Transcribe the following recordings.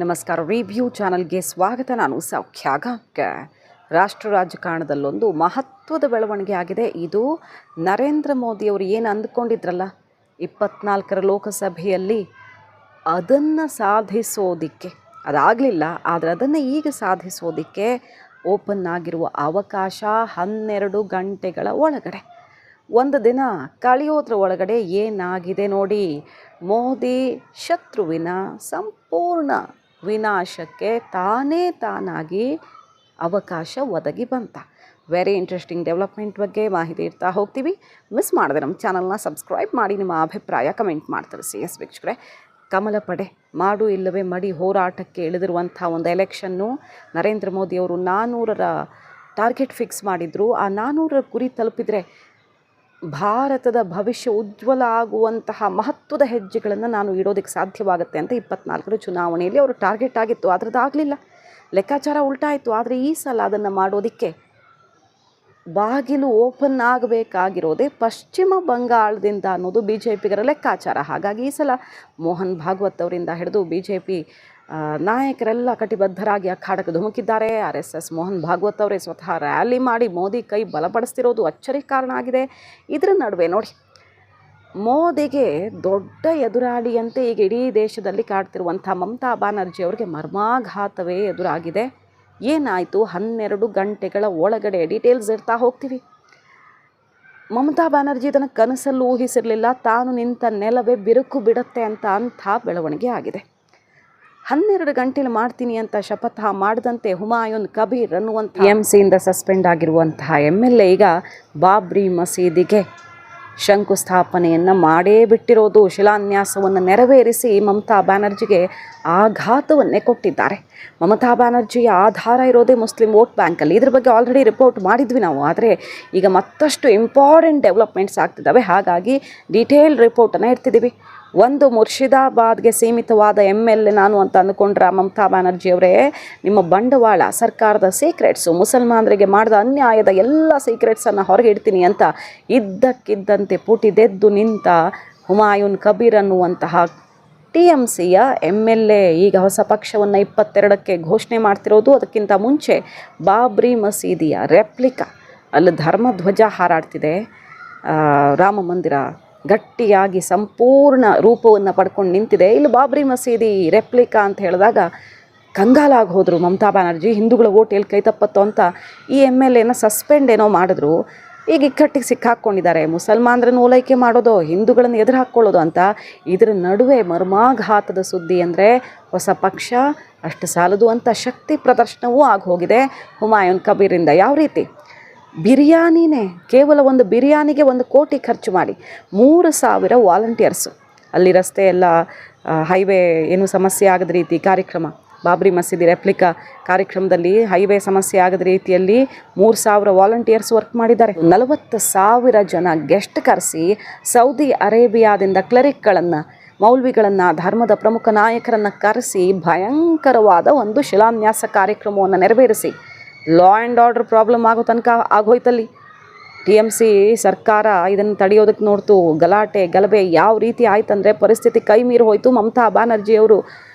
ನಮಸ್ಕಾರ. ರಿವ್ಯೂ ಚಾನಲ್ಗೆ ಸ್ವಾಗತ. ನಾನು ಸೌಖ್ಯ ಗಾಂವ್ಕರ್. ರಾಷ್ಟ್ರ ರಾಜಕಾರಣದಲ್ಲೊಂದು ಮಹತ್ವದ ಬೆಳವಣಿಗೆ ಆಗಿದೆ. ಇದು ನರೇಂದ್ರ ಮೋದಿಯವರು ಏನು ಅಂದ್ಕೊಂಡಿದ್ರಲ್ಲ 24ರ ಲೋಕಸಭೆಯಲ್ಲಿ, ಅದನ್ನು ಸಾಧಿಸೋದಕ್ಕೆ ಅದಾಗಲಿಲ್ಲ. ಆದರೆ ಅದನ್ನು ಈಗ ಸಾಧಿಸೋದಕ್ಕೆ ಓಪನ್ ಆಗಿರುವ ಅವಕಾಶ 12 ಗಂಟೆಗಳ ಒಳಗಡೆ, ಒಂದು ದಿನ ಕಳೆಯೋದ್ರ ಒಳಗಡೆ ಏನಾಗಿದೆ ನೋಡಿ. ಮೋದಿ ಶತ್ರುವಿನ ಸಂಪೂರ್ಣ ವಿನಾಶಕ್ಕೆ ತಾನಾಗಿ ಅವಕಾಶ ಒದಗಿ ಬಂತ. ವೆರಿ ಇಂಟ್ರೆಸ್ಟಿಂಗ್ ಡೆವಲಪ್ಮೆಂಟ್ ಬಗ್ಗೆ ಮಾಹಿತಿ ಇರ್ತಾ ಹೋಗ್ತೀವಿ. ಮಿಸ್ ಮಾಡಿದೆ ನಮ್ಮ ಚಾನಲ್ನ ಸಬ್ಸ್ಕ್ರೈಬ್ ಮಾಡಿ, ನಿಮ್ಮ ಅಭಿಪ್ರಾಯ ಕಮೆಂಟ್ ಮಾಡಿ ತಿಳಿಸಿ. ಎಸ್ ವೀಕ್ಷಕರೇ, ಕಮಲ ಪಡೆ ಮಾಡು ಇಲ್ಲವೇ ಮಡಿ ಹೋರಾಟಕ್ಕೆ ಇಳಿದಿರುವಂಥ ಒಂದು ಎಲೆಕ್ಷನ್ನು. ನರೇಂದ್ರ ಮೋದಿಯವರು 400ರ ಟಾರ್ಗೆಟ್ ಫಿಕ್ಸ್ ಮಾಡಿದರು. ಆ 400ರ ಗುರಿ ತಲುಪಿದರೆ ಭಾರತದ ಭವಿಷ್ಯ ಉಜ್ವಲ ಆಗುವಂತಹ ಮಹತ್ವದ ಹೆಜ್ಜೆಗಳನ್ನು ನಾನು ಇಡೋದಕ್ಕೆ ಸಾಧ್ಯವಾಗುತ್ತೆ ಅಂತ 24ರ ಚುನಾವಣೆಯಲ್ಲಿ ಅವರು ಟಾರ್ಗೆಟ್ ಆಗಿತ್ತು. ಅದರದ್ದಾಗಲಿಲ್ಲ, ಲೆಕ್ಕಾಚಾರ ಉಲ್ಟಾಯಿತು. ಆದರೆ ಈ ಸಲ ಅದನ್ನು ಮಾಡೋದಕ್ಕೆ ಬಾಗಿಲು ಓಪನ್ ಆಗಬೇಕಾಗಿರೋದೇ ಪಶ್ಚಿಮ ಬಂಗಾಳದಿಂದ ಅನ್ನೋದು ಬಿ ಜೆ ಪಿಗರ ಲೆಕ್ಕಾಚಾರ. ಹಾಗಾಗಿ ಈ ಸಲ ಮೋಹನ್ ಭಾಗವತ್ ಅವರಿಂದ ಹಿಡಿದು ಬಿ ಜೆ ಪಿ ನಾಯಕರೆಲ್ಲ ಕಟಿಬದ್ಧರಾಗಿ ಅಖಾಡಕ್ಕೆ ಧುಮುಕಿದ್ದಾರೆ. RSS ಮೋಹನ್ ಭಾಗವತ್ ಅವರೇ ಸ್ವತಃ ರ್ಯಾಲಿ ಮಾಡಿ ಮೋದಿ ಕೈ ಬಲಪಡಿಸ್ತಿರೋದು ಅಚ್ಚರಿಗೆ ಕಾರಣ ಆಗಿದೆ. ಇದರ ನಡುವೆ ನೋಡಿ, ಮೋದಿಗೆ ದೊಡ್ಡ ಎದುರಾಳಿಯಂತೆ ಈಗ ಇಡೀ ದೇಶದಲ್ಲಿ ಕಾಡ್ತಿರುವಂಥ ಮಮತಾ ಬ್ಯಾನರ್ಜಿ ಅವರಿಗೆ ಮರ್ಮಾಘಾತವೇ ಎದುರಾಗಿದೆ. ಏನಾಯಿತು 12 ಗಂಟೆಗಳ ಒಳಗಡೆ ಡೀಟೇಲ್ಸ್ ಇರ್ತಾ ಹೋಗ್ತೀವಿ. ಮಮತಾ ಬ್ಯಾನರ್ಜಿ ಇದನ್ನು ಕನಸಲ್ಲೂ ಊಹಿಸಿರಲಿಲ್ಲ. ತಾನು ನಿಂತ ನೆಲವೇ ಬಿರುಕು ಬಿಡುತ್ತೆ ಅಂಥ ಬೆಳವಣಿಗೆ ಆಗಿದೆ. 12 ಗಂಟೆಲಿ ಮಾಡ್ತೀನಿ ಅಂತ ಶಪಥ ಮಾಡಿದಂತೆ ಹುಮಾಯೂನ್ ಕಬೀರ್ ಅನ್ನುವಂಥ TMCಯಿಂದ ಸಸ್ಪೆಂಡ್ ಆಗಿರುವಂತಹ MLA ಈಗ ಬಾಬ್ರಿ ಮಸೀದಿಗೆ ಶಂಕುಸ್ಥಾಪನೆಯನ್ನು ಮಾಡೇ ಬಿಟ್ಟಿರೋದು. ಶಿಲಾನ್ಯಾಸವನ್ನು ನೆರವೇರಿಸಿ ಮಮತಾ ಬ್ಯಾನರ್ಜಿಗೆ ಆಘಾತವನ್ನೇ ಕೊಟ್ಟಿದ್ದಾರೆ. ಮಮತಾ ಬ್ಯಾನರ್ಜಿಯ ಆಧಾರ ಇರೋದೇ ಮುಸ್ಲಿಂ ವೋಟ್ ಬ್ಯಾಂಕಲ್ಲಿ. ಇದ್ರ ಬಗ್ಗೆ ಆಲ್ರೆಡಿ ರಿಪೋರ್ಟ್ ಮಾಡಿದ್ವಿ ನಾವು. ಆದರೆ ಈಗ ಮತ್ತಷ್ಟು ಇಂಪಾರ್ಟೆಂಟ್ ಡೆವಲಪ್ಮೆಂಟ್ಸ್ ಆಗ್ತಿದ್ದಾವೆ. ಹಾಗಾಗಿ ಡೀಟೇಲ್ ರಿಪೋರ್ಟನ್ನು ಇಡ್ತಿದ್ದೀವಿ. ಒಂದು ಮುರ್ಷಿದಾಬಾದ್ಗೆ ಸೀಮಿತವಾದ MLA ನಾನು ಅಂತ ಅಂದ್ಕೊಂಡ್ರ ಮಮತಾ ಬ್ಯಾನರ್ಜಿಯವರೇ, ನಿಮ್ಮ ಬಂಡವಾಳ ಸರ್ಕಾರದ ಸೀಕ್ರೆಟ್ಸು, ಮುಸಲ್ಮಾನರಿಗೆ ಮಾಡಿದ ಅನ್ಯಾಯದ ಎಲ್ಲ ಸೀಕ್ರೆಟ್ಸನ್ನು ಹೊರಗೆ ಇಡ್ತೀನಿ ಅಂತ ಇದ್ದಕ್ಕಿದ್ದಂತೆ ಪುಟಿದೆದ್ದು ನಿಂತ ಹುಮಾಯೂನ್ ಕಬೀರ್ ಅನ್ನುವಂತಹ TMCಯ MLA ಈಗ ಹೊಸ ಪಕ್ಷವನ್ನು 22ಕ್ಕೆ ಘೋಷಣೆ ಮಾಡ್ತಿರೋದು. ಅದಕ್ಕಿಂತ ಮುಂಚೆ ಬಾಬ್ರಿ ಮಸೀದಿಯ ರೆಪ್ಲಿಕಾ, ಅಲ್ಲಿ ಧರ್ಮಧ್ವಜ ಹಾರಾಡ್ತಿದೆ. ರಾಮ ಮಂದಿರ ಗಟ್ಟಿಯಾಗಿ ಸಂಪೂರ್ಣ ರೂಪವನ್ನು ಪಡ್ಕೊಂಡು ನಿಂತಿದೆ. ಇಲ್ಲಿ ಬಾಬ್ರಿ ಮಸೀದಿ ರೆಪ್ಲಿಕಾ ಅಂತ ಹೇಳಿದಾಗ ಕಂಗಾಲಾಗಿ ಹೋದರು ಮಮತಾ ಬ್ಯಾನರ್ಜಿ. ಹಿಂದೂಗಳ ಓಟ್ ಎಲ್ಲಿ ಕೈ ತಪ್ಪತ್ತೋ ಅಂತ ಈ MLAನ ಸಸ್ಪೆಂಡ್ ಏನೋ ಮಾಡಿದ್ರು. ಈಗ ಇಕ್ಕಟ್ಟಿಗೆ ಸಿಕ್ಕಾಕ್ಕೊಂಡಿದ್ದಾರೆ. ಮುಸಲ್ಮಾನರನ್ನು ಓಲೈಕೆ ಮಾಡೋದು, ಹಿಂದೂಗಳನ್ನು ಎದುರು ಹಾಕ್ಕೊಳ್ಳೋದು ಅಂತ. ಇದರ ನಡುವೆ ಮರ್ಮಾಘಾತದ ಸುದ್ದಿ ಅಂದರೆ ಹೊಸ ಪಕ್ಷ ಅಷ್ಟು ಸಾಲದು ಅಂತ ಶಕ್ತಿ ಪ್ರದರ್ಶನವೂ ಆಗಿ ಹೋಗಿದೆ ಹುಮಾಯೂನ್ ಕಬೀರಿಂದ. ಯಾವ ರೀತಿ? ಬಿರಿಯಾನಿನೇ, ಕೇವಲ ಒಂದು ಬಿರಿಯಾನಿಗೆ 1 ಕೋಟಿ ಖರ್ಚು ಮಾಡಿ 3,000 ವಾಲಂಟಿಯರ್ಸು. ಅಲ್ಲಿ ರಸ್ತೆ ಎಲ್ಲ ಹೈವೇ ಏನು ಸಮಸ್ಯೆ ಆಗದ ರೀತಿ ಕಾರ್ಯಕ್ರಮ, ಬಾಬ್ರಿ ಮಸೀದಿ ರೆಪ್ಲಿಕಾ ಕಾರ್ಯಕ್ರಮದಲ್ಲಿ ಹೈವೇ ಸಮಸ್ಯೆ ಆಗದ ರೀತಿಯಲ್ಲಿ 3,000 ವಾಲಂಟಿಯರ್ಸ್ ವರ್ಕ್ ಮಾಡಿದ್ದಾರೆ. 40,000 ಜನ ಗೆಸ್ಟ್ ಕರೆಸಿ ಸೌದಿ ಅರೇಬಿಯಾದಿಂದ ಕ್ಲರಿಕ್ಗಳನ್ನು, ಮೌಲ್ವಿಗಳನ್ನು, ಧರ್ಮದ ಪ್ರಮುಖ ನಾಯಕರನ್ನು ಕರೆಸಿ ಭಯಂಕರವಾದ ಒಂದು ಶಿಲಾನ್ಯಾಸ ಕಾರ್ಯಕ್ರಮವನ್ನು ನೆರವೇರಿಸಿ ಲಾ ಆ್ಯಂಡ್ ಆರ್ಡರ್ ಪ್ರಾಬ್ಲಮ್ ಆಗೋ ತನಕ ಆಗೋಯ್ತಲ್ಲಿ. TMC ಸರ್ಕಾರ ಇದನ್ನು ತಡೆಯೋದಕ್ಕೆ ನೋಡ್ತು. ಗಲಾಟೆ ಗಲಭೆ ಯಾವ ರೀತಿ ಆಯ್ತಂದರೆ ಪರಿಸ್ಥಿತಿ ಕೈ ಮೀರಿ ಹೋಯಿತು. ಮಮತಾ ಬ್ಯಾನರ್ಜಿಯವರು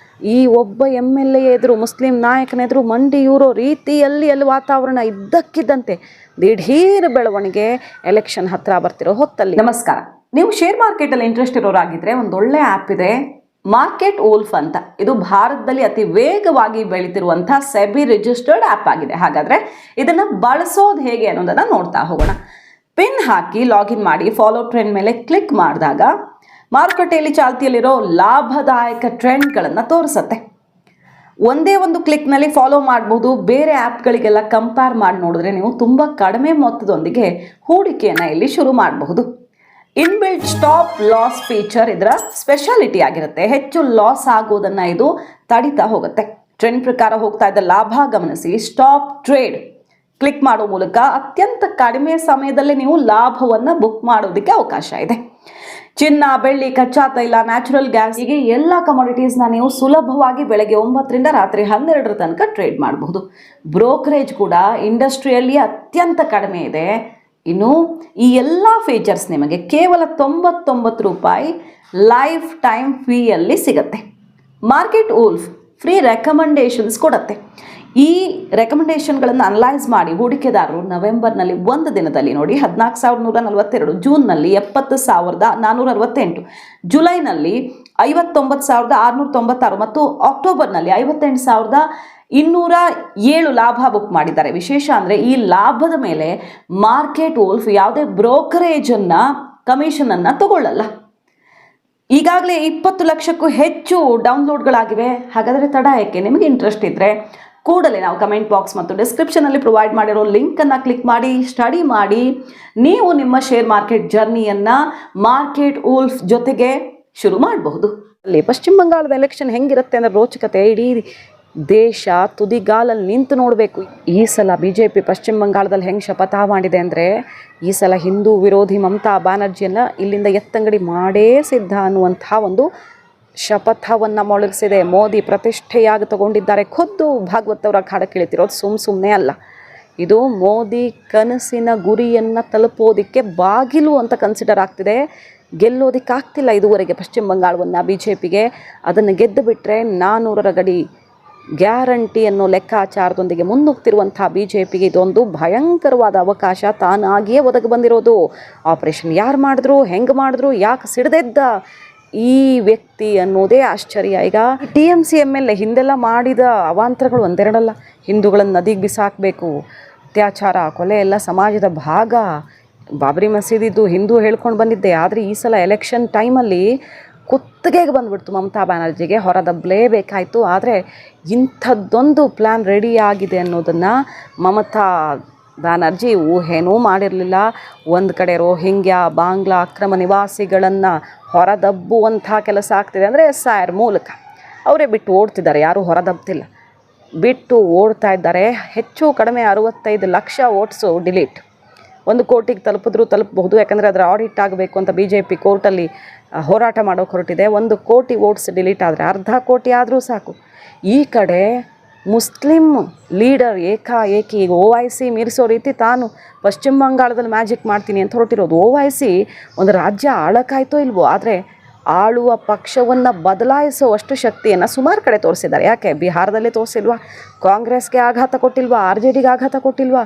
ಈ ಒಬ್ಬ MLA ಎದುರು, ಮುಸ್ಲಿಂ ನಾಯಕನ ಎದುರು ಮಂಡಿಯೂರೋ ರೀತಿಯಲ್ಲಿ ಅಲ್ಲಿ ವಾತಾವರಣ ಇದ್ದಕ್ಕಿದ್ದಂತೆ ದಿಢೀರ್ ಬೆಳವಣಿಗೆ. ಎಲೆಕ್ಷನ್ ಹತ್ತಿರ ಬರ್ತಿರೋ ಹೊತ್ತಲ್ಲಿ. ನಮಸ್ಕಾರ. ನೀವು ಶೇರ್ ಮಾರ್ಕೆಟಲ್ಲಿ ಇಂಟ್ರೆಸ್ಟ್ ಇರೋರಾಗಿದ್ದರೆ ಒಂದೊಳ್ಳೆ ಆ್ಯಪ್ ಇದೆ, ಮಾರ್ಕೆಟ್ ವೋಲ್ಫ್ ಅಂತ. ಇದು ಭಾರತದಲ್ಲಿ ಅತಿ ವೇಗವಾಗಿ ಬೆಳೀತಿರುವಂಥ ಸೆಬಿ ರಿಜಿಸ್ಟರ್ಡ್ ಆ್ಯಪ್ ಆಗಿದೆ. ಹಾಗಾದರೆ ಇದನ್ನು ಬಳಸೋದು ಹೇಗೆ ಅನ್ನೋದನ್ನು ನೋಡ್ತಾ ಹೋಗೋಣ. ಪಿನ್ ಹಾಕಿ ಲಾಗಿನ್ ಮಾಡಿ ಫಾಲೋ ಟ್ರೆಂಡ್ ಮೇಲೆ ಕ್ಲಿಕ್ ಮಾಡಿದಾಗ ಮಾರುಕಟ್ಟೆಯಲ್ಲಿ ಚಾಲ್ತಿಯಲ್ಲಿರೋ ಲಾಭದಾಯಕ ಟ್ರೆಂಡ್ಗಳನ್ನು ತೋರಿಸುತ್ತೆ. ಒಂದೇ ಒಂದು ಕ್ಲಿಕ್ನಲ್ಲಿ ಫಾಲೋ ಮಾಡ್ಬೋದು. ಬೇರೆ ಆ್ಯಪ್ಗಳಿಗೆಲ್ಲ ಕಂಪೇರ್ ಮಾಡಿ ನೋಡಿದ್ರೆ ನೀವು ತುಂಬ ಕಡಿಮೆ ಮೊತ್ತದೊಂದಿಗೆ ಹೂಡಿಕೆಯನ್ನು ಇಲ್ಲಿ ಶುರು ಮಾಡಬಹುದು. ಇನ್ಬಿಲ್ಟ್ ಸ್ಟಾಪ್ ಲಾಸ್ ಫೀಚರ್ ಇದರ ಸ್ಪೆಷಾಲಿಟಿ ಆಗಿರುತ್ತೆ. ಹೆಚ್ಚು ಲಾಸ್ ಆಗೋದನ್ನು ಇದು ತಡಿತಾ ಹೋಗುತ್ತೆ. ಟ್ರೆಂಡ್ ಪ್ರಕಾರ ಹೋಗ್ತಾ ಇದ್ದ ಲಾಭ ಗಮನಿಸಿ. ಸ್ಟಾಪ್ ಟ್ರೇಡ್ ಕ್ಲಿಕ್ ಮಾಡೋ ಮೂಲಕ ಅತ್ಯಂತ ಕಡಿಮೆ ಸಮಯದಲ್ಲಿ ನೀವು ಲಾಭವನ್ನು ಬುಕ್ ಮಾಡೋದಕ್ಕೆ ಅವಕಾಶ ಇದೆ. ಚಿನ್ನ, ಬೆಳ್ಳಿ, ಕಚ್ಚಾ ತೈಲ, ನ್ಯಾಚುರಲ್ ಗ್ಯಾಸ್, ಹೀಗೆ ಎಲ್ಲ ಕಮೋಡಿಟೀಸ್ನ ನೀವು ಸುಲಭವಾಗಿ ಬೆಳಗ್ಗೆ 9ರಿಂದ ರಾತ್ರಿ 12 ತನಕ ಟ್ರೇಡ್ ಮಾಡಬಹುದು. ಬ್ರೋಕರೇಜ್ ಕೂಡ ಇಂಡಸ್ಟ್ರಿಯಲ್ಲಿ ಅತ್ಯಂತ ಕಡಿಮೆ ಇದೆ. ಇನ್ನು ಈ ಎಲ್ಲ ಫೀಚರ್ಸ್ ನಿಮಗೆ ಕೇವಲ 99 ರೂಪಾಯಿ ಲೈಫ್ ಟೈಮ್ ಫೀಯಲ್ಲಿ ಸಿಗುತ್ತೆ. ಮಾರ್ಕೆಟ್ ವೋಲ್ಫ್ ಫ್ರೀ ರೆಕಮೆಂಡೇಷನ್ಸ್ ಕೊಡುತ್ತೆ. ಈ ರೆಕಮೆಂಡೇಷನ್ಗಳನ್ನು ಅನಲೈಸ್ ಮಾಡಿ ಹೂಡಿಕೆದಾರರು ನವೆಂಬರ್ನಲ್ಲಿ ಒಂದು ದಿನದಲ್ಲಿ ನೋಡಿ 14,142, ಜೂನ್ನಲ್ಲಿ 70,468, ಜುಲೈನಲ್ಲಿ 59,696 ಮತ್ತು ಅಕ್ಟೋಬರ್ನಲ್ಲಿ 58,207 ಲಾಭ ಬುಕ್ ಮಾಡಿದ್ದಾರೆ. ವಿಶೇಷ ಅಂದರೆ ಈ ಲಾಭದ ಮೇಲೆ ಮಾರ್ಕೆಟ್ ವೋಲ್ಫ್ ಯಾವುದೇ ಬ್ರೋಕರೇಜನ್ನು ಕಮಿಷನನ್ನು ತಗೊಳ್ಳಲ್ಲ. ಈಗಾಗಲೇ 20 ಲಕ್ಷಕ್ಕೂ ಹೆಚ್ಚು ಡೌನ್ಲೋಡ್ಗಳಾಗಿವೆ. ಹಾಗಾದರೆ ತಡ ಏಕೆ? ನಿಮಗೆ ಇಂಟ್ರೆಸ್ಟ್ ಇದ್ದರೆ ಕೂಡಲೇ ನಾವು ಕಮೆಂಟ್ ಬಾಕ್ಸ್ ಮತ್ತು ಡಿಸ್ಕ್ರಿಪ್ಷನಲ್ಲಿ ಪ್ರೊವೈಡ್ ಮಾಡಿರೋ ಲಿಂಕನ್ನು ಕ್ಲಿಕ್ ಮಾಡಿ ಸ್ಟಡಿ ಮಾಡಿ ನೀವು ನಿಮ್ಮ ಶೇರ್ ಮಾರ್ಕೆಟ್ ಜರ್ನಿಯನ್ನು ಮಾರ್ಕೆಟ್ ವೋಲ್ಫ್ ಜೊತೆಗೆ ಶುರು ಮಾಡಬಹುದು. ಅಲ್ಲಿ ಪಶ್ಚಿಮ ಬಂಗಾಳದ ಎಲೆಕ್ಷನ್ ಹೆಂಗಿರುತ್ತೆ ಅಂದರೆ ರೋಚಕತೆ. ಇಡೀ ದೇಶ ತುದಿಗಾಲಲ್ಲಿ ನಿಂತು ನೋಡಬೇಕು. ಈ ಸಲ BJP ಪಶ್ಚಿಮ ಬಂಗಾಳದಲ್ಲಿ ಹೆಂಗೆ ಶಪಥ ಮಾಡಿದೆ ಅಂದರೆ ಈ ಸಲ ಹಿಂದೂ ವಿರೋಧಿ ಮಮತಾ ಬ್ಯಾನರ್ಜಿಯನ್ನು ಇಲ್ಲಿಂದ ಎತ್ತಂಗಡಿ ಮಾಡೇ ಸಿದ್ಧ ಅನ್ನುವಂಥ ಒಂದು ಶಪಥವನ್ನು ಮೊಳಗಿಸಿದೆ. ಮೋದಿ ಪ್ರತಿಷ್ಠೆಯಾಗಿ ತಗೊಂಡಿದ್ದಾರೆ. ಖುದ್ದು ಭಾಗವತ್ ಅವರ ಅಖಾಡ ಕೇಳ್ತಿರೋದು ಸುಮ್ಮನೆ ಅಲ್ಲ. ಇದು ಮೋದಿ ಕನಸಿನ ಗುರಿಯನ್ನು ತಲುಪೋದಕ್ಕೆ ಬಾಗಿಲು ಅಂತ ಕನ್ಸಿಡರ್ ಆಗ್ತಿದೆ. ಗೆಲ್ಲೋದಕ್ಕಾಗ್ತಿಲ್ಲ ಇದುವರೆಗೆ ಪಶ್ಚಿಮ ಬಂಗಾಳವನ್ನು BJPಗೆ. ಅದನ್ನು ಗೆದ್ದು ಬಿಟ್ಟರೆ 400ರ ಗಡಿ ಗ್ಯಾರಂಟಿ ಅನ್ನೋ ಲೆಕ್ಕಾಚಾರದೊಂದಿಗೆ ಮುನ್ನುಗ್ತಿರುವಂಥ BJPಗೆ ಇದೊಂದು ಭಯಂಕರವಾದ ಅವಕಾಶ ತಾನಾಗಿಯೇ ಒದಗಿ ಬಂದಿರೋದು. ಆಪರೇಷನ್ ಯಾರು ಮಾಡಿದ್ರು, ಹೆಂಗೆ ಮಾಡಿದ್ರು, ಯಾಕೆ ಸಿಡಿದೆದ್ದ ಈ ವ್ಯಕ್ತಿ ಅನ್ನೋದೇ ಆಶ್ಚರ್ಯ. ಈಗ TMC MLA ಹಿಂದೆಲ್ಲ ಮಾಡಿದ ಅವಾಂತರಗಳು ಒಂದೆರಡಲ್ಲ. ಹಿಂದೂಗಳನ್ನು ನದಿಗೆ ಬಿಸಾಕಬೇಕು, ಅತ್ಯಾಚಾರ, ಕೊಲೆ ಎಲ್ಲ ಸಮಾಜದ ಭಾಗ, ಬಾಬರಿ ಮಸೀದಿದ್ದು ಹಿಂದೂ ಹೇಳ್ಕೊಂಡು ಬಂದಿದ್ದೆ. ಆದರೆ ಈ ಸಲ ಎಲೆಕ್ಷನ್ ಟೈಮಲ್ಲಿ ಕುತ್ತಿಗೆಗೆ ಬಂದುಬಿಡ್ತು ಮಮತಾ ಬ್ಯಾನರ್ಜಿಗೆ, ಹೊರದಬ್ಬಲೇಬೇಕಾಯಿತು. ಆದರೆ ಇಂಥದ್ದೊಂದು ಪ್ಲ್ಯಾನ್ ರೆಡಿ ಆಗಿದೆ ಅನ್ನೋದನ್ನು ಮಮತಾ ಬ್ಯಾನರ್ಜಿ ಊಹೆನೂ ಮಾಡಿರಲಿಲ್ಲ. ಒಂದು ಕಡೆ ರೋಹಿಂಗ್ಯಾ, ಬಾಂಗ್ಲಾ ಅಕ್ರಮ ನಿವಾಸಿಗಳನ್ನು ಹೊರದಬ್ಬುವಂಥ ಕೆಲಸ ಆಗ್ತಿದೆ ಅಂದರೆ SIR ಮೂಲಕ. ಅವರೇ ಬಿಟ್ಟು ಓಡ್ತಿದ್ದಾರೆ, ಯಾರೂ ಹೊರದಬ್ತಿಲ್ಲ, ಬಿಟ್ಟು ಓಡ್ತಾ ಇದ್ದಾರೆ. ಹೆಚ್ಚು ಕಡಿಮೆ 65 ಲಕ್ಷ ವೋಟ್ಸು ಡಿಲೀಟ್. 1 ಕೋಟಿಗೆ ತಲುಪಬಹುದು. ಯಾಕಂದರೆ ಅದರ ಆಡಿಟ್ ಆಗಬೇಕು ಅಂತ BJP ಕೋರ್ಟಲ್ಲಿ ಹೋರಾಟ ಮಾಡೋಕೆ ಹೊರಟಿದೆ. 1 ಕೋಟಿ ವೋಟ್ಸ್ ಡಿಲೀಟ್ ಆದರೆ, ಅರ್ಧ ಕೋಟಿ ಆದರೂ ಸಾಕು. ಈ ಕಡೆ ಮುಸ್ಲಿಂ ಲೀಡರ್ ಏಕಾಏಕಿ ಈಗ OIC ಮೀರಿಸೋ ರೀತಿ ತಾನು ಪಶ್ಚಿಮ ಬಂಗಾಳದಲ್ಲಿ ಮ್ಯಾಜಿಕ್ ಮಾಡ್ತೀನಿ ಅಂತ ಹೊರಟಿರೋದು. OIC ಒಂದು ರಾಜ್ಯ ಆಳಕ್ಕಾಯ್ತೋ ಇಲ್ವೋ, ಆದರೆ ಆಳುವ ಪಕ್ಷವನ್ನು ಬದಲಾಯಿಸುವಷ್ಟು ಶಕ್ತಿಯನ್ನು ಸುಮಾರು ಕಡೆ ತೋರಿಸಿದ್ದಾರೆ. ಯಾಕೆ ಬಿಹಾರದಲ್ಲೇ ತೋರಿಸಿಲ್ವಾ? ಕಾಂಗ್ರೆಸ್ಗೆ ಆಘಾತ ಕೊಟ್ಟಿಲ್ವಾ? RJDಗೆ ಆಘಾತ ಕೊಟ್ಟಿಲ್ವಾ?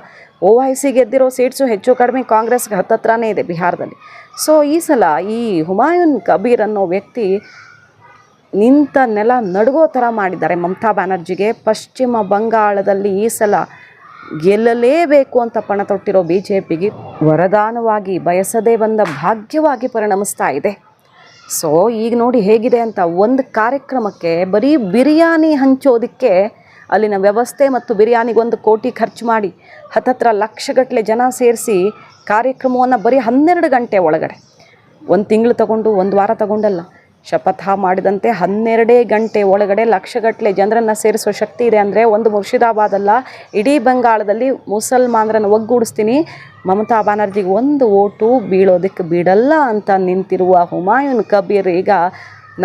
OIC ಗೆದ್ದಿರೋ ಸೀಟ್ಸು ಹೆಚ್ಚು ಕಡಿಮೆ ಕಾಂಗ್ರೆಸ್ಗೆ ಹತ್ತತ್ರನೇ ಇದೆ ಬಿಹಾರದಲ್ಲಿ. ಸೊ ಈ ಸಲ ಈ ಹುಮಾಯೂನ್ ಕಬೀರ್ ಅನ್ನೋ ವ್ಯಕ್ತಿ ನಿಂತ ನೆಲ ನಡುಗೋ ಥರ ಮಾಡಿದ್ದಾರೆ ಮಮತಾ ಬ್ಯಾನರ್ಜಿಗೆ. ಪಶ್ಚಿಮ ಬಂಗಾಳದಲ್ಲಿ ಈ ಸಲ ಗೆಲ್ಲಲೇಬೇಕು ಅಂತ ಪಣ ತೊಟ್ಟಿರೋ BJPಗೆ ವರದಾನವಾಗಿ ಬಯಸದೇ ಬಂದ ಭಾಗ್ಯವಾಗಿ ಪರಿಣಮಿಸ್ತಾ ಇದೆ. ಸೊ ಈಗ ನೋಡಿ ಹೇಗಿದೆ ಅಂತ. ಒಂದು ಕಾರ್ಯಕ್ರಮಕ್ಕೆ ಬರೀ ಬಿರಿಯಾನಿ ಹಂಚೋದಕ್ಕೆ ಅಲ್ಲಿನ ವ್ಯವಸ್ಥೆ ಮತ್ತು ಬಿರಿಯಾನಿಗೆ 1 ಕೋಟಿ ಖರ್ಚು ಮಾಡಿ ಹತ್ತತ್ರ ಲಕ್ಷಗಟ್ಟಲೆ ಜನ ಸೇರಿಸಿ ಕಾರ್ಯಕ್ರಮವನ್ನು ಬರೀ 12 ಗಂಟೆ ಒಳಗಡೆ, 1 ತಿಂಗಳು ತಗೊಂಡು 1 ವಾರ ತಗೊಂಡಲ್ಲ, ಶಪಥ ಮಾಡಿದಂತೆ 12 ಗಂಟೆ ಒಳಗಡೆ ಲಕ್ಷಗಟ್ಟಲೆ ಜನರನ್ನು ಸೇರಿಸೋ ಶಕ್ತಿ ಇದೆ ಅಂದರೆ ಒಂದು ಮುರ್ಷಿದಾಬಾದಲ್ಲ, ಇಡೀ ಬಂಗಾಳದಲ್ಲಿ ಮುಸಲ್ಮಾನರನ್ನು ಒಗ್ಗೂಡಿಸ್ತೀನಿ, ಮಮತಾ ಬ್ಯಾನರ್ಜಿಗೆ 1 ಓಟು ಬೀಳೋದಕ್ಕೆ ಬಿಡಲ್ಲ ಅಂತ ನಿಂತಿರುವ ಹುಮಾಯೂನ್ ಕಬೀರ್ ಈಗ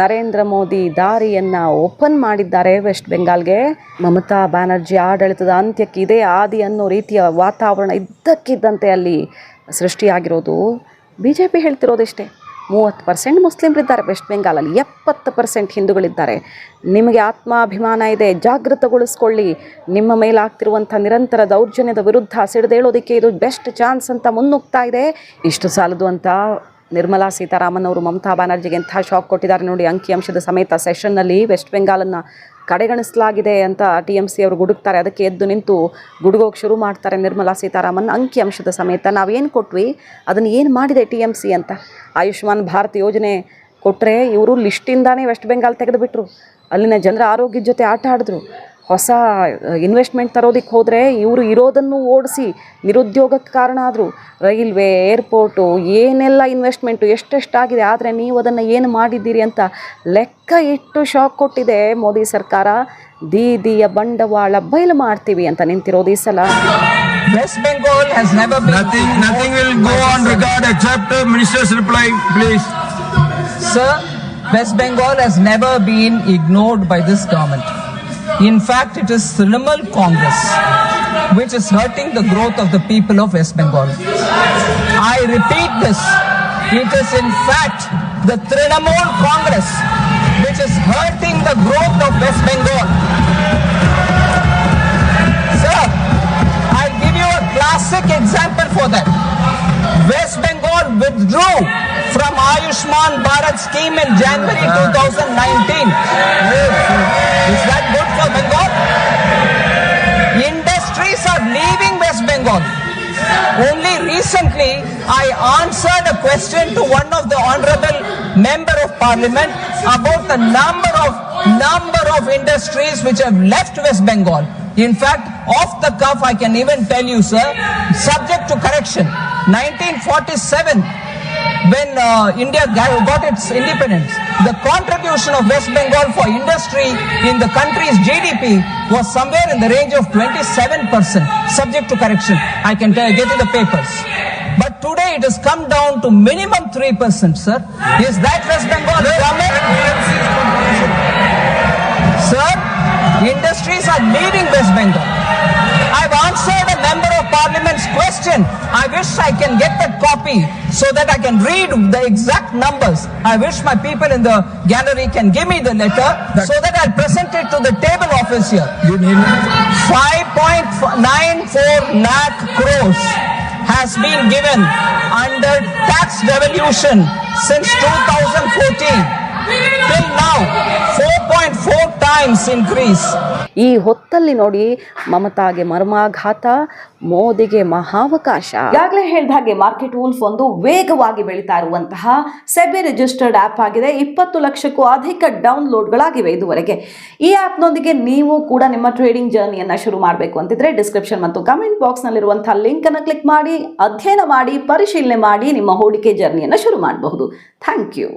ನರೇಂದ್ರ ಮೋದಿ ದಾರಿಯನ್ನು ಓಪನ್ ಮಾಡಿದ್ದಾರೆ ವೆಸ್ಟ್ ಬೆಂಗಾಲ್ಗೆ. ಮಮತಾ ಬ್ಯಾನರ್ಜಿ ಆಡಳಿತದ ಅಂತ್ಯಕ್ಕೆ ಇದೇ ಆದಿ ಅನ್ನೋ ರೀತಿಯ ವಾತಾವರಣ ಇದ್ದಕ್ಕಿದ್ದಂತೆ ಅಲ್ಲಿ ಸೃಷ್ಟಿಯಾಗಿರೋದು. BJP ಹೇಳ್ತಿರೋದಿಷ್ಟೇ, 30% ಮುಸ್ಲಿಮರಿದ್ದಾರೆ West ಬೆಂಗಾಲಲ್ಲಿ, 70% ಹಿಂದೂಗಳಿದ್ದಾರೆ. ನಿಮಗೆ ಆತ್ಮಾಭಿಮಾನ ಇದೆ, ಜಾಗೃತಗೊಳಿಸ್ಕೊಳ್ಳಿ. ನಿಮ್ಮ ಮೇಲಾಗ್ತಿರುವಂಥ ನಿರಂತರ ದೌರ್ಜನ್ಯದ ವಿರುದ್ಧ ಸಿಡಿದೇಳೋದಕ್ಕೆ ಇದು ಬೆಸ್ಟ್ ಚಾನ್ಸ್ ಅಂತ ಮುನ್ನುಗ್ತಾ ಇದೆ. ಇಷ್ಟು ಸಾಲದು ಅಂತ ನಿರ್ಮಲಾ ಸೀತಾರಾಮನ್ ಅವರು ಮಮತಾ ಬ್ಯಾನರ್ಜಿಗೆ ಎಂಥ ಶಾಕ್ ಕೊಟ್ಟಿದ್ದಾರೆ ನೋಡಿ. ಅಂಕಿಅಂಶದ ಸಮೇತ ಸೆಷನ್ನಲ್ಲಿ ವೆಸ್ಟ್ ಬೆಂಗಾಲನ್ನು ಕಡೆಗಣಿಸಲಾಗಿದೆ ಅಂತ TMC ಅವರು ಗುಡುಕ್ತಾರೆ. ಅದಕ್ಕೆ ಎದ್ದು ನಿಂತು ಗುಡುಗೋಗಿ ಶುರು ಮಾಡ್ತಾರೆ ನಿರ್ಮಲಾ ಸೀತಾರಾಮನ್. ಅಂಕಿಅಂಶದ ಸಮೇತ ನಾವೇನು ಕೊಟ್ವಿ, ಅದನ್ನು ಏನು ಮಾಡಿದೆ TMC ಅಂತ. ಆಯುಷ್ಮಾನ್ ಭಾರತ್ ಯೋಜನೆ ಕೊಟ್ಟರೆ ಇವರು ಲಿಸ್ಟಿಂದಾನೇ ವೆಸ್ಟ್ ಬೆಂಗಾಲ್ ತೆಗೆದುಬಿಟ್ರು. ಅಲ್ಲಿನ ಜನರ ಆರೋಗ್ಯದ ಜೊತೆ ಆಟ ಆಡಿದ್ರು. ಹೊಸ ಇನ್ವೆಸ್ಟ್ಮೆಂಟ್ ತರೋದಕ್ಕೆ ಹೋದರೆ ಇವರು ಇರೋದನ್ನು ಓಡಿಸಿ ನಿರುದ್ಯೋಗಕ್ಕೆ ಕಾರಣ ಆದರು. ರೈಲ್ವೆ, ಏರ್ಪೋರ್ಟು, ಏನೆಲ್ಲ ಇನ್ವೆಸ್ಟ್ಮೆಂಟು ಎಷ್ಟೆಷ್ಟಾಗಿದೆ, ಆದರೆ ನೀವು ಅದನ್ನು ಏನು ಮಾಡಿದ್ದೀರಿ ಅಂತ ಲೆಕ್ಕ ಇಟ್ಟು ಶಾಕ್ ಕೊಟ್ಟಿದೆ ಮೋದಿ ಸರ್ಕಾರ. ದೀದಿಯ ಬಂಡವಾಳ ಬಯಲು ಮಾಡ್ತೀವಿ ಅಂತ ನಿಂತಿರೋದು ಈ ಸಲ. West Bengal has never been nothing will go on record except minister's reply, please. Sir, West Bengal has never been ignored by this government. In fact, it is Trinamool Congress which is hurting the growth of the people of West Bengal. I repeat this. It is in fact the Trinamool Congress, which is hurting the growth of West Bengal. Sir, I'll give you a classic example for that. West Bengal withdrew from Ayushman Bharat scheme in January 2019. Is that good for Bengal? Industries are leaving West Bengal. Only recently, I answered a question to one of the honorable member of parliament about the number of industries which have left West Bengal. In fact, off the cuff, I can even tell you, sir, subject to correction, 1947, when India got its independence, the contribution of West Bengal for industry in the country's GDP was somewhere in the range of 27%, subject to correction. I can get in the papers. But today it has come down to minimum 3%, sir. Is that West Bengal government? Sir, industries are leaving West Bengal. I've answered a member of parliament's question. I wish I can get that copy so that I can read the exact numbers. I wish my people in the gallery can give me the letter so that I'll present it to the table office here. 5.94 lakh crores has been given under tax devolution since 2014. Till now, 4.4 times increase. ಈ ಹೊತ್ತಲ್ಲಿ ನೋಡಿ ಮಮತಾಗೆ ಮರ್ಮಾಘಾತ, ಮೋದಿಗೆ ಮಹಾವಕಾಶ. ಈಗಾಗಲೇ ಹೇಳಿದ ಹಾಗೆ market wolf ಒಂದು ವೇಗವಾಗಿ ಬೆಳೀತಾ ಇರುವಂತಹ ಸೆಬಿ ರಿಜಿಸ್ಟರ್ಡ್ ಆ್ಯಪ್ ಆಗಿದೆ. 20 ಲಕ್ಷಕ್ಕೂ ಅಧಿಕ ಡೌನ್ಲೋಡ್ಗಳಾಗಿವೆ ಇದುವರೆಗೆ. ಈ ಆ್ಯಪ್ನೊಂದಿಗೆ ನೀವು ಕೂಡ ನಿಮ್ಮ ಟ್ರೇಡಿಂಗ್ ಜರ್ನಿಯನ್ನು ಶುರು ಮಾಡಬೇಕು ಅಂತಿದ್ರೆ ಡಿಸ್ಕ್ರಿಪ್ಷನ್ ಮತ್ತು ಕಮೆಂಟ್ ಬಾಕ್ಸ್ನಲ್ಲಿರುವಂತಹ ಲಿಂಕನ್ನು ಕ್ಲಿಕ್ ಮಾಡಿ, ಅಧ್ಯಯನ ಮಾಡಿ, ಪರಿಶೀಲನೆ ಮಾಡಿ ನಿಮ್ಮ ಹೂಡಿಕೆ ಜರ್ನಿಯನ್ನು ಶುರು ಮಾಡಬಹುದು. Thank you.